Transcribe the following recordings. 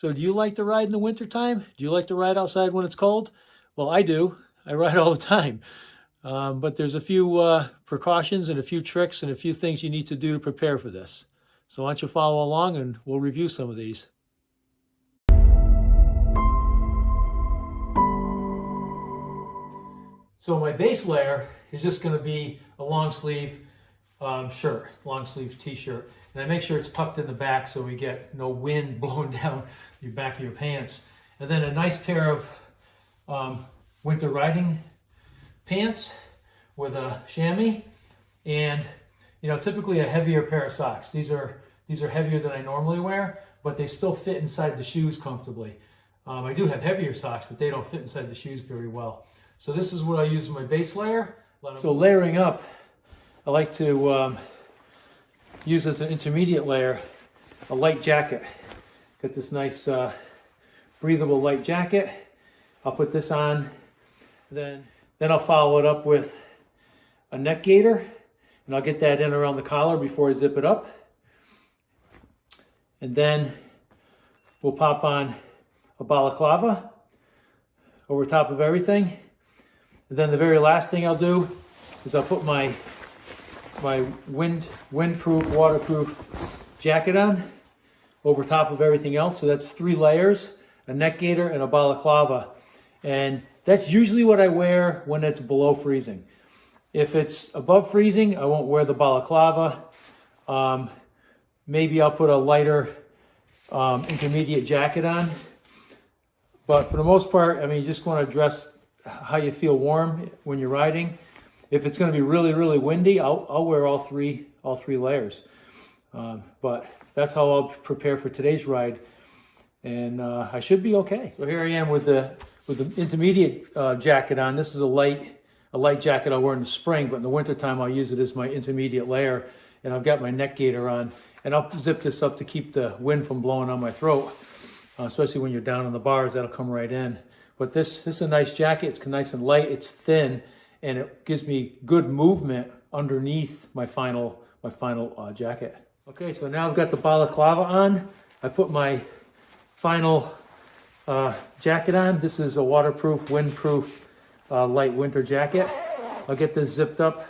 So do you like to ride in the wintertime? Do you like to ride outside when it's cold? Well, I do. I ride all the time. But there's a few precautions and a few tricks and a few things you need to do to prepare for this. So why don't you follow along and we'll review some of these. So my base layer is just going to be a long sleeve shirt, long sleeve t-shirt. And I make sure it's tucked in the back so we get no wind blowing down your back of your pants. And then a nice pair of winter riding pants with a chamois, and typically a heavier pair of socks. These are heavier than I normally wear, but they still fit inside the shoes comfortably. I do have heavier socks, but they don't fit inside the shoes very well. So this is what I use as my base layer. So layering up, I like to use as an intermediate layer a light jacket. Got this nice breathable light jacket. I'll put this on, then I'll follow it up with a neck gaiter, and I'll get that in around the collar before I zip it up. And then we'll pop on a balaclava over top of everything. And then the very last thing I'll do is I'll put my windproof, waterproof jacket on over top of everything else. So that's 3 layers, a neck gaiter and a balaclava. And that's usually what I wear when it's below freezing. If it's above freezing, I won't wear the balaclava. Maybe I'll put a lighter intermediate jacket on. But for the most part, I mean, you just want to dress how you feel warm when you're riding. If it's going to be really, really windy, I'll wear all three layers. But that's how I'll prepare for today's ride, and I should be okay. So here I am with the intermediate jacket on. This is a light jacket I'll wear in the spring, but in the wintertime I'll use it as my intermediate layer. And I've got my neck gaiter on, and I'll zip this up to keep the wind from blowing on my throat, especially when you're down on the bars. That'll come right in. But this is a nice jacket. It's nice and light. It's thin, and it gives me good movement underneath my final jacket. Okay, so now I've got the balaclava on. I put my final jacket on. This is a waterproof, windproof, light winter jacket. I'll get this zipped up.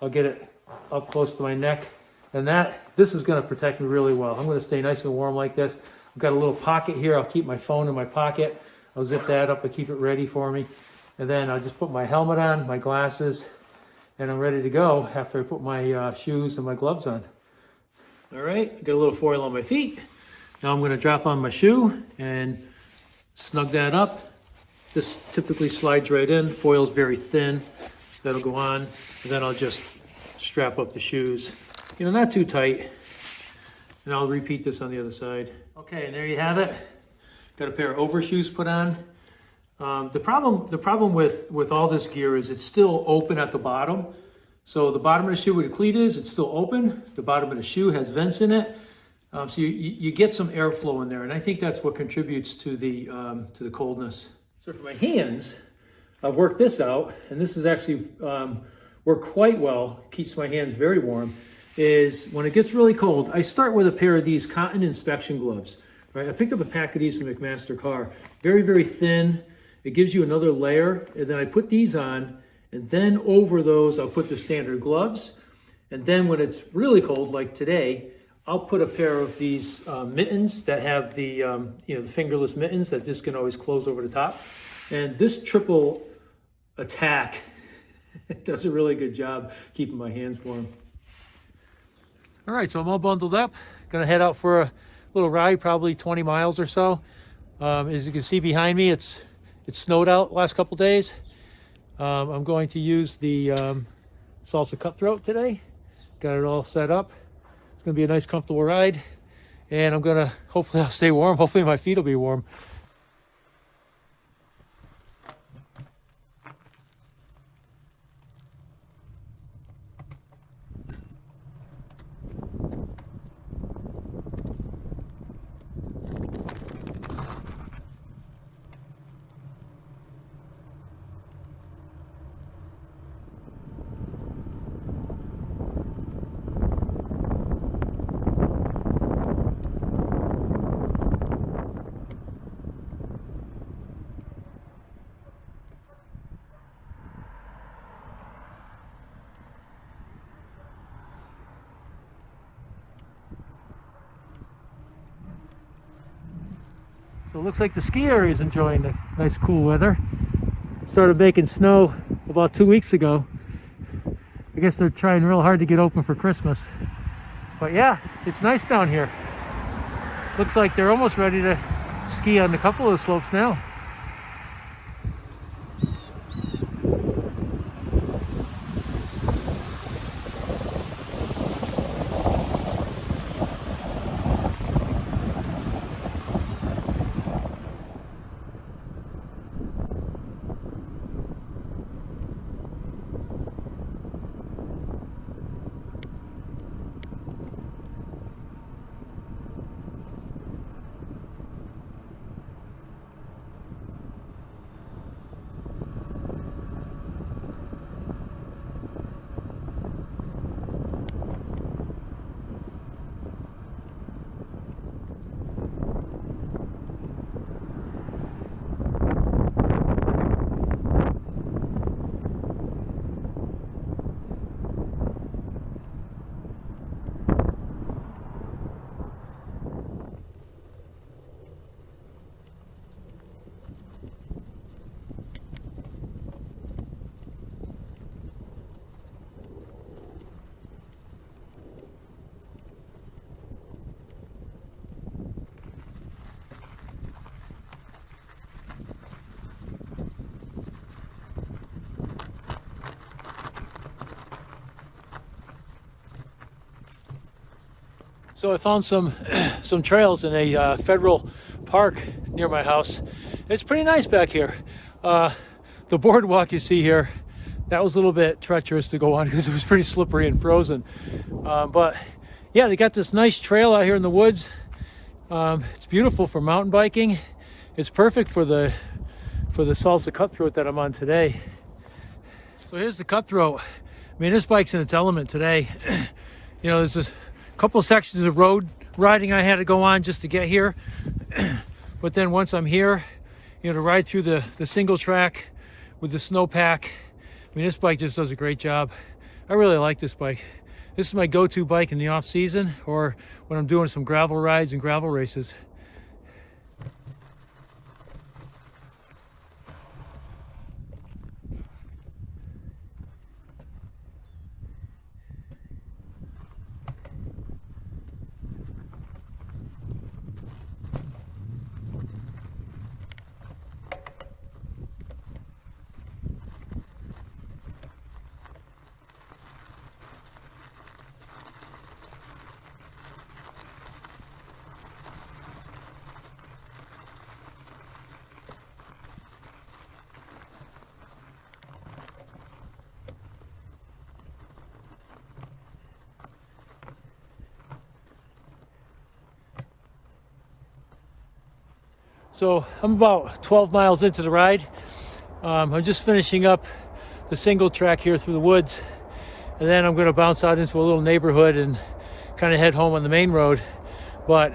I'll get it up close to my neck, and this is going to protect me really well. I'm going to stay nice and warm like this. I've got a little pocket here. I'll keep my phone in my pocket. I'll zip that up and keep it ready for me. And then I'll just put my helmet on, my glasses, and I'm ready to go after I put my shoes and my gloves on. All right, got a little foil on my feet. Now I'm going to drop on my shoe and snug that up. This typically slides right in. Foil's very thin. That'll go on. And then I'll just strap up the shoes. Not too tight. And I'll repeat this on the other side. Okay, and there you have it. Got a pair of overshoes put on. The problem with all this gear is it's still open at the bottom. So the bottom of the shoe where the cleat is, it's still open. The bottom of the shoe has vents in it. So you get some airflow in there, and I think that's what contributes to the coldness. So for my hands, I've worked this out, and this has actually worked quite well. Keeps my hands very warm. Is when it gets really cold, I start with a pair of these cotton inspection gloves. Right, I picked up a pack of these from McMaster Carr. Very, very thin. It gives you another layer, and then I put these on, and then over those I'll put the standard gloves. And then when it's really cold, like today, I'll put a pair of these mittens that have the the fingerless mittens that just can always close over the top. And this triple attack does a really good job keeping my hands warm. All right, so I'm all bundled up. Gonna head out for a little ride, probably 20 miles or so. As you can see behind me, it's snowed out the last couple days. I'm going to use the Salsa Cutthroat today. Got it all set up. It's gonna be a nice, comfortable ride, and hopefully I'll stay warm. Hopefully my feet will be warm. So it looks like the ski area is enjoying the nice cool weather. Started making snow about 2 weeks ago. I guess they're trying real hard to get open for Christmas. But yeah, it's nice down here. Looks like they're almost ready to ski on a couple of the slopes now. So I found some trails in a federal park near my house. It's pretty nice back here. The boardwalk you see here, that was a little bit treacherous to go on because it was pretty slippery and frozen. But yeah, they got this nice trail out here in the woods. It's beautiful for mountain biking. It's perfect for the Salsa Cutthroat that I'm on today. So here's the Cutthroat. I mean, this bike's in its element today. You know, there's this couple sections of road riding I had to go on just to get here. But then once I'm here, you know, to ride through the single track with the snowpack, I mean, this bike just does a great job. I really like this bike. This is my go-to bike in the off season or when I'm doing some gravel rides and gravel races. So I'm about 12 miles into the ride. I'm just finishing up the single track here through the woods, and then I'm going to bounce out into a little neighborhood and kind of head home on the main road. But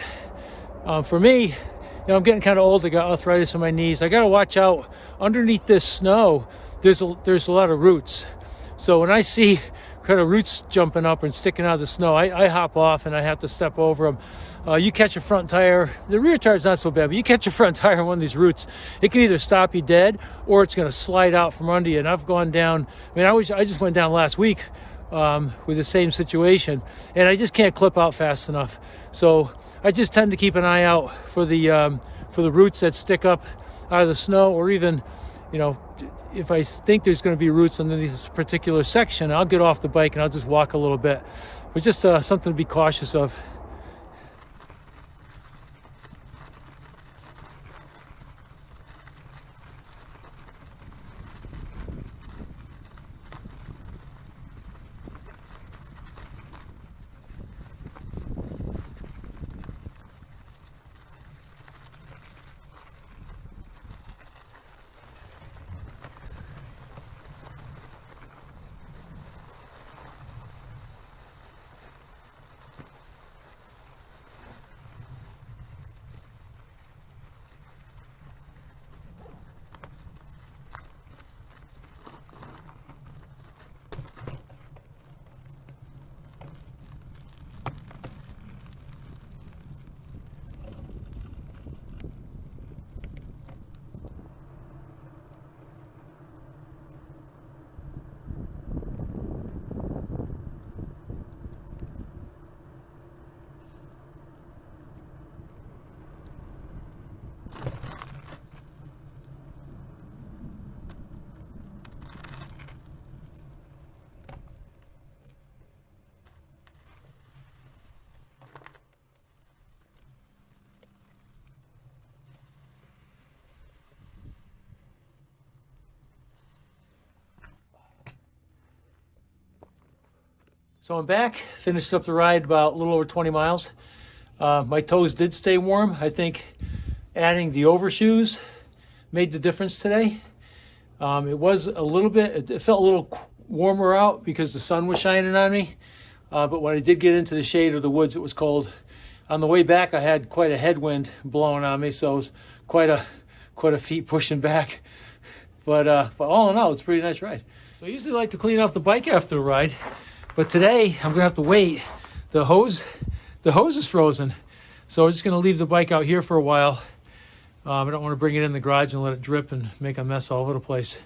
for me, you know, I'm getting kind of old. I got arthritis in my knees. I got to watch out. Underneath this snow, there's a lot of roots. So when I see kind of roots jumping up and sticking out of the snow, I hop off and I have to step over them. You catch a front tire, the rear tire's not so bad, but you catch a front tire on one of these roots, it can either stop you dead or it's going to slide out from under you. And I've gone down, I mean, I just went down last week with the same situation, and I just can't clip out fast enough. So I just tend to keep an eye out for the roots that stick up out of the snow, or even, you know, if I think there's going to be roots underneath this particular section, I'll get off the bike and I'll just walk a little bit. But just something to be cautious of. So I'm back, finished up the ride about a little over 20 miles. My toes did stay warm. I think adding the overshoes made the difference today. It was a little bit, it felt a little warmer out because the sun was shining on me. But when I did get into the shade of the woods, it was cold. On the way back, I had quite a headwind blowing on me, so it was quite a feet pushing back. But all in all, it's a pretty nice ride. So I usually like to clean off the bike after a ride, but today I'm gonna have to wait. The hose is frozen, so I'm just gonna leave the bike out here for a while. I don't want to bring it in the garage and let it drip and make a mess all over the place.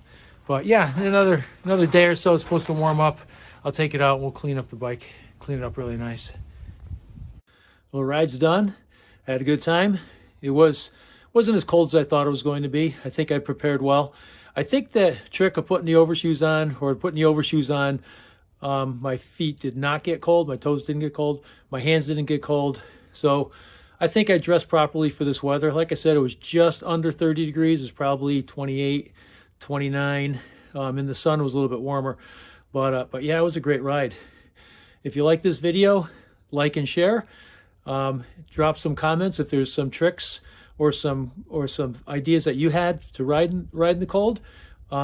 But yeah, another day or so, it's supposed to warm up. I'll take it out and we'll clean up the bike, clean it up really nice. Well, the ride's done. I had a good time. It wasn't as cold as I thought it was going to be. I think I prepared well. I think the trick of putting the overshoes on, my feet did not get cold. My toes didn't get cold. My hands didn't get cold. So I think I dressed properly for this weather. Like I said, it was just under 30 degrees. It was probably 28, 29. In the sun, it was a little bit warmer. But yeah, it was a great ride. If you like this video, like and share. Drop some comments if there's some tricks or some ideas that you had to ride in the cold.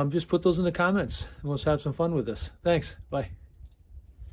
Just put those in the comments and let's have some fun with this. Thanks. Bye.